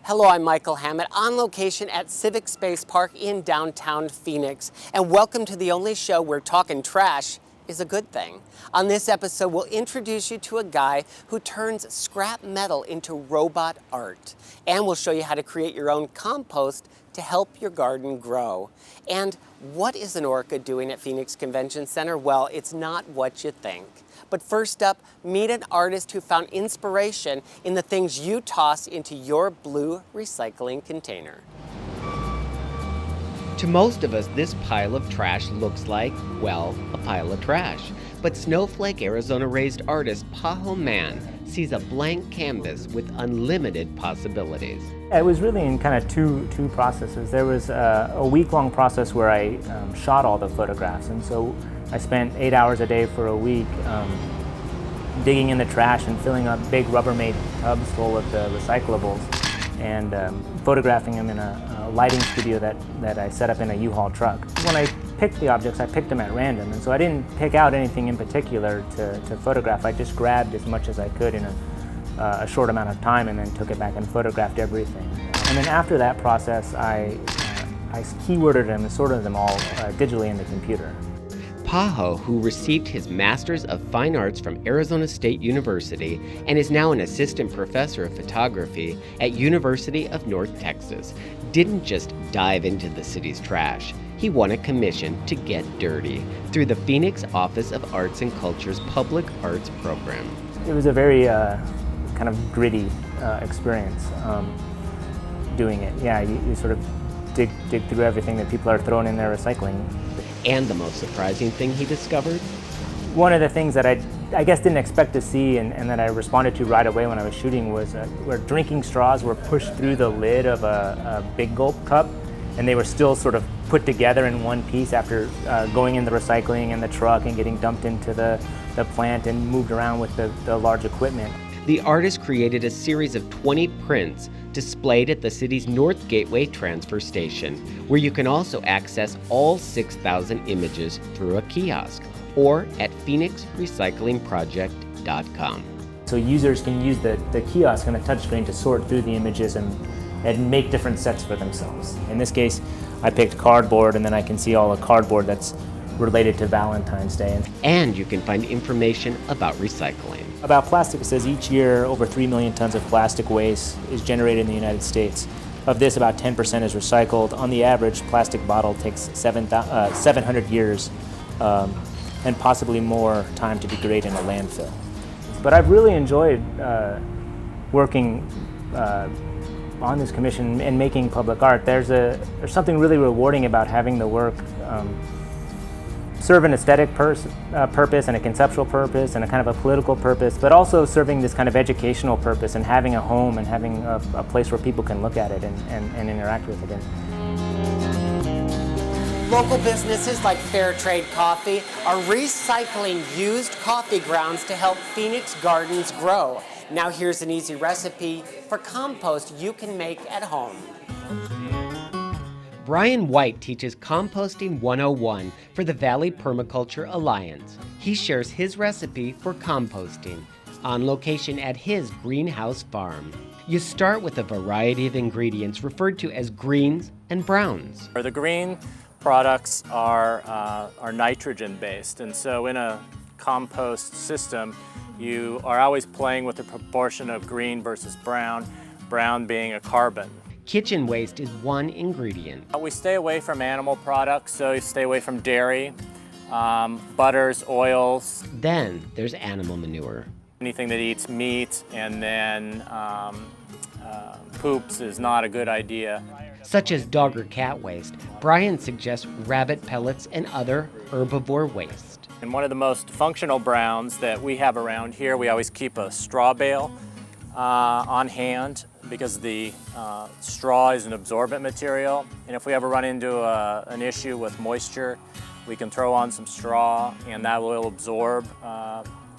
Hello, I'm Michael Hammett on location at Civic Space Park in downtown Phoenix. And welcome to the only show where talking trash is a good thing. On this episode, we'll introduce you to a guy who turns scrap metal into robot art. And we'll show you how to create your own compost to help your garden grow. And what is an ORCA doing at Phoenix Convention Center? Well, it's not what you think. But first up, meet an artist who found inspiration in the things you toss into your blue recycling container. To most of us, this pile of trash looks like, well, a pile of trash. But Snowflake, Arizona-raised artist Paho Mann sees a blank canvas with unlimited possibilities. It was really in kind of two processes. There was a week-long process where I shot all the photographs, and so I spent 8 hours a day for a week digging in the trash and filling up big Rubbermaid tubs full of the recyclables and photographing them in a lighting studio that I set up in a U-Haul truck. When I picked the objects, I picked them at random, and so I didn't pick out anything in particular to photograph. I just grabbed as much as I could in a short amount of time and then took it back and photographed everything. And then after that process, I keyworded them and sorted them all digitally in the computer. Paho, who received his Master's of Fine Arts from Arizona State University and is now an assistant professor of photography at University of North Texas, didn't just dive into the city's trash. He won a commission to get dirty through the Phoenix Office of Arts and Culture's Public Arts Program. It was a very kind of gritty experience doing it. Yeah, you sort of dig through everything that people are throwing in their recycling. And the most surprising thing he discovered? One of the things that I guess didn't expect to see and that I responded to right away when I was shooting was where drinking straws were pushed through the lid of a Big Gulp cup, and they were still sort of put together in one piece after going in the recycling and the truck and getting dumped into the plant and moved around with the large equipment. The artist created a series of 20 prints displayed at the city's North Gateway transfer station, where you can also access all 6,000 images through a kiosk or at phoenixrecyclingproject.com. So users can use the kiosk on a touchscreen to sort through the images and make different sets for themselves. In this case, I picked cardboard, and then I can see all the cardboard that's related to Valentine's Day. And you can find information about recycling. About plastic, it says each year over 3 million tons of plastic waste is generated in the United States. Of this, about 10% is recycled. On the average, plastic bottle takes 700 years and possibly more time to degrade in a landfill. But I've really enjoyed working on this commission and making public art. There's something really rewarding about having the work serve an aesthetic purpose and a conceptual purpose and a kind of a political purpose, but also serving this kind of educational purpose and having a home and having a place where people can look at it and interact with it. Local businesses like Fair Trade Coffee are recycling used coffee grounds to help Phoenix gardens grow. Now here's an easy recipe for compost you can make at home. Brian White teaches Composting 101 for the Valley Permaculture Alliance. He shares his recipe for composting on location at his greenhouse farm. You start with a variety of ingredients referred to as greens and browns. The green products are nitrogen-based, and so in a compost system, you are always playing with the proportion of green versus brown being a carbon. Kitchen waste is one ingredient. We stay away from animal products, so you stay away from dairy, butters, oils. Then there's animal manure. Anything that eats meat and then poops is not a good idea. Such as dog or cat waste. Brian suggests rabbit pellets and other herbivore waste. And one of the most functional browns that we have around here, we always keep a straw bale on hand, because the straw is an absorbent material, and if we ever run into an issue with moisture, we can throw on some straw and that will absorb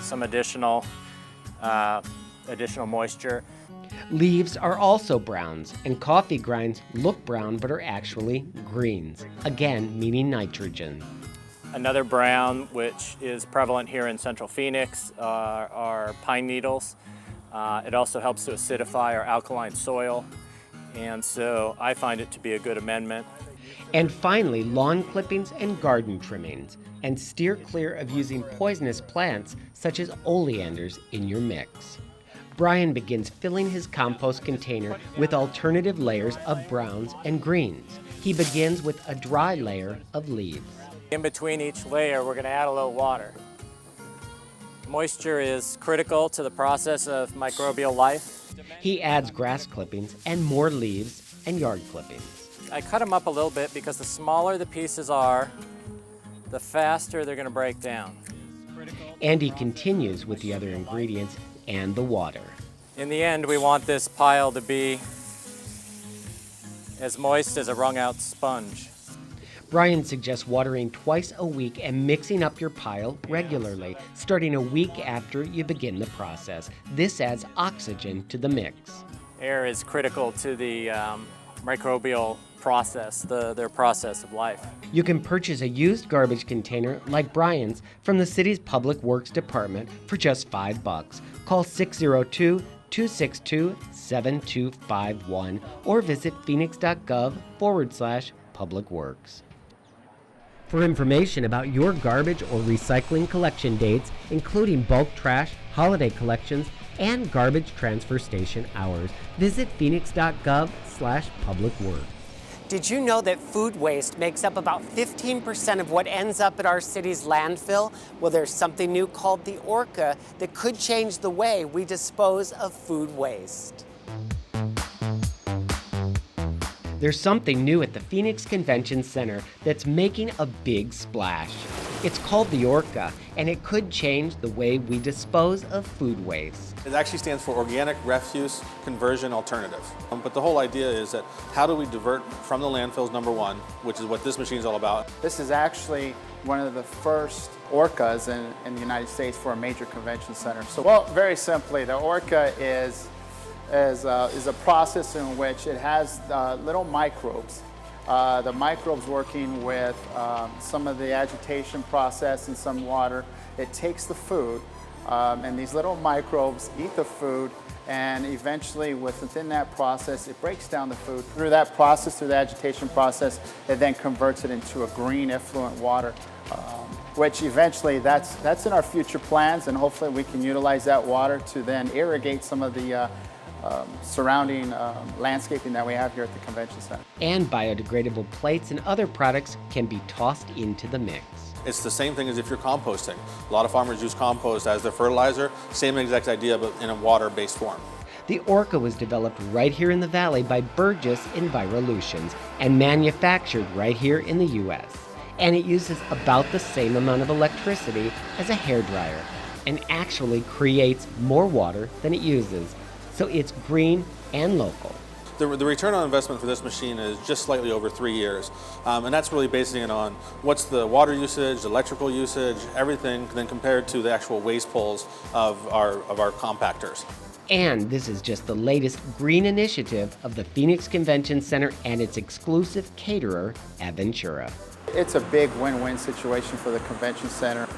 some additional moisture. Leaves are also browns, and coffee grinds look brown but are actually greens, again meaning nitrogen. Another brown which is prevalent here in Central Phoenix are pine needles. It also helps to acidify our alkaline soil. And so I find it to be a good amendment. And finally, lawn clippings and garden trimmings. And steer clear of using poisonous plants such as oleanders in your mix. Brian begins filling his compost container with alternative layers of browns and greens. He begins with a dry layer of leaves. In between each layer, we're going to add a little water. Moisture is critical to the process of microbial life. He adds grass clippings and more leaves and yard clippings. I cut them up a little bit because the smaller the pieces are, the faster they're going to break down. And he continues with the other ingredients and the water. In the end, we want this pile to be as moist as a wrung-out sponge. Brian suggests watering twice a week and mixing up your pile regularly, starting a week after you begin the process. This adds oxygen to the mix. Air is critical to the microbial process, their process of life. You can purchase a used garbage container like Brian's from the city's Public Works Department for just $5. Call 602-262-7251 or visit phoenix.gov/publicworks. For information about your garbage or recycling collection dates, including bulk trash, holiday collections, and garbage transfer station hours, visit phoenix.gov/publicworks. Did you know that food waste makes up about 15% of what ends up at our city's landfill? Well, there's something new called the ORCA that could change the way we dispose of food waste. There's something new at the Phoenix Convention Center that's making a big splash. It's called the ORCA, and it could change the way we dispose of food waste. It actually stands for Organic Refuse Conversion Alternative. But the whole idea is that how do we divert from the landfills, number one, which is what this machine is all about. This is actually one of the first ORCAs in the United States for a major convention center. So, well, very simply, the ORCA is a process in which it has little microbes. The microbes working with some of the agitation process and some water. It takes the food, and these little microbes eat the food, and eventually within that process, it breaks down the food. Through that process, through the agitation process, it then converts it into a green effluent water, which eventually that's in our future plans, and hopefully we can utilize that water to then irrigate some of the surrounding landscaping that we have here at the convention center. And biodegradable plates and other products can be tossed into the mix. It's the same thing as if you're composting. A lot of farmers use compost as their fertilizer, same exact idea, but in a water-based form. The ORCA was developed right here in the Valley by Burgess Envirolutions and manufactured right here in the U.S. And it uses about the same amount of electricity as a hairdryer and actually creates more water than it uses. So it's green and local. The return on investment for this machine is just slightly over 3 years. And that's really basing it on what's the water usage, electrical usage, everything, then compared to the actual waste pulls of our compactors. And this is just the latest green initiative of the Phoenix Convention Center and its exclusive caterer, Aventura. It's a big win-win situation for the convention center.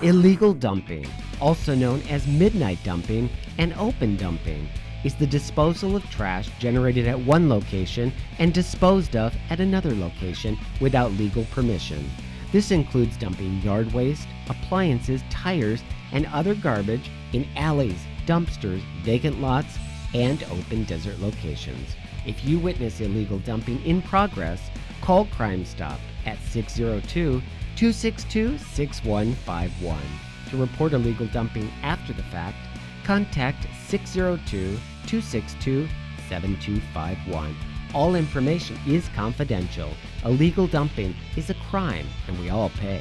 Illegal dumping, also known as midnight dumping and open dumping, is the disposal of trash generated at one location and disposed of at another location without legal permission. This includes dumping yard waste, appliances, tires, and other garbage in alleys, dumpsters, vacant lots, and open desert locations. If you witness illegal dumping in progress, call Crime Stop at 602-262-6151. To report illegal dumping after the fact, contact 602-262-7251. All information is confidential. Illegal dumping is a crime, and we all pay.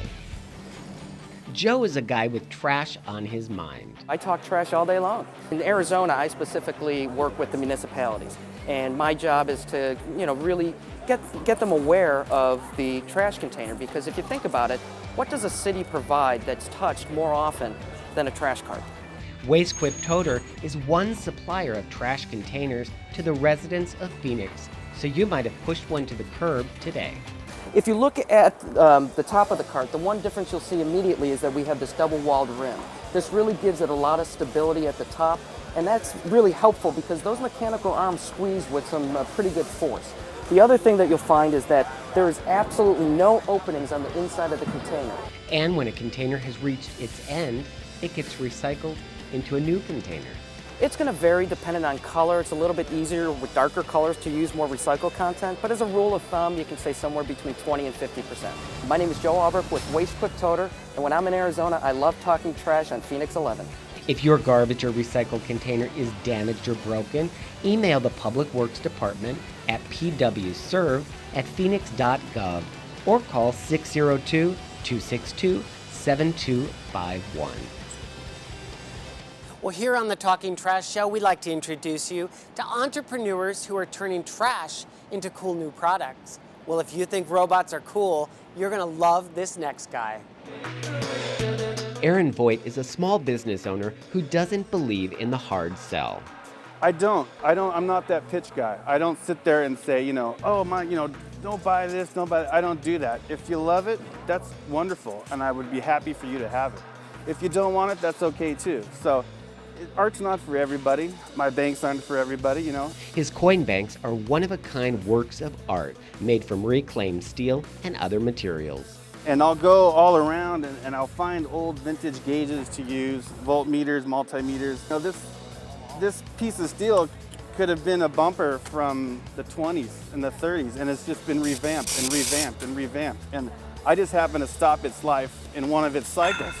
Joe is a guy with trash on his mind. I talk trash all day long. In Arizona, I specifically work with the municipalities, and my job is to, really get them aware of the trash container, because if you think about it, what does a city provide that's touched more often than a trash cart? WasteQuip Toter is one supplier of trash containers to the residents of Phoenix, so you might have pushed one to the curb today. If you look at the top of the cart, the one difference you'll see immediately is that we have this double-walled rim. This really gives it a lot of stability at the top, And that's really helpful because those mechanical arms squeeze with some pretty good force. The other thing that you'll find is that there is absolutely no openings on the inside of the container. And when a container has reached its end, it gets recycled into a new container. It's going to vary depending on color. It's a little bit easier with darker colors to use more recycled content, but as a rule of thumb, you can say somewhere between 20 and 50%. My name is Joe Albrecht with Waste Quick Toter, and when I'm in Arizona, I love talking trash on PHX11. If your garbage or recycled container is damaged or broken, email the Public Works Department at pwserve@phoenix.gov or call 602-262-7251. Well, here on the Talking Trash Show, we like to introduce you to entrepreneurs who are turning trash into cool new products. Well, if you think robots are cool, you're going to love this next guy. Aaron Voigt is a small business owner who doesn't believe in the hard sell. I'm not that pitch guy. I don't sit there and say, oh my, don't buy this, don't buy that. I don't do that. If you love it, that's wonderful, and I would be happy for you to have it. If you don't want it, that's okay too. So art's not for everybody. My banks aren't for everybody, His coin banks are one-of-a-kind works of art made from reclaimed steel and other materials. And I'll go all around and I'll find old vintage gauges to use, voltmeters, multimeters. This piece of steel could have been a bumper from the 20s and the 30s, and it's just been revamped and revamped and revamped. And I just happen to stop its life in one of its cycles.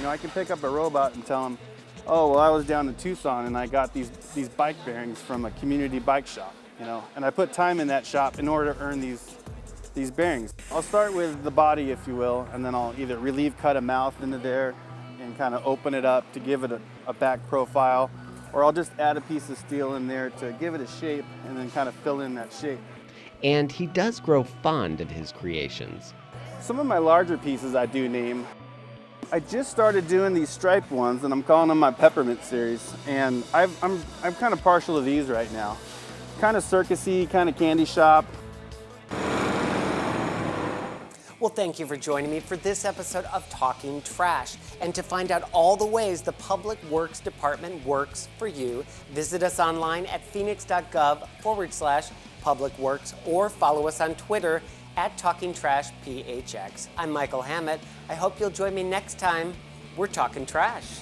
I can pick up a robot and tell them, oh, well, I was down in Tucson and I got these bike bearings from a community bike shop, and I put time in that shop in order to earn these bearings. I'll start with the body, if you will, and then I'll either relieve cut a mouth into there and kind of open it up to give it a back profile, or I'll just add a piece of steel in there to give it a shape and then kind of fill in that shape. And he does grow fond of his creations. Some of my larger pieces I do name. I just started doing these striped ones, and I'm calling them my peppermint series, and I'm kind of partial to these right now. Kind of circusy, kind of candy shop. Well, thank you for joining me for this episode of Talking Trash. And to find out all the ways the Public Works Department works for you, visit us online at phoenix.gov/publicworks or follow us on Twitter at TalkingTrashPHX. I'm Michael Hammett. I hope you'll join me next time we're talking trash.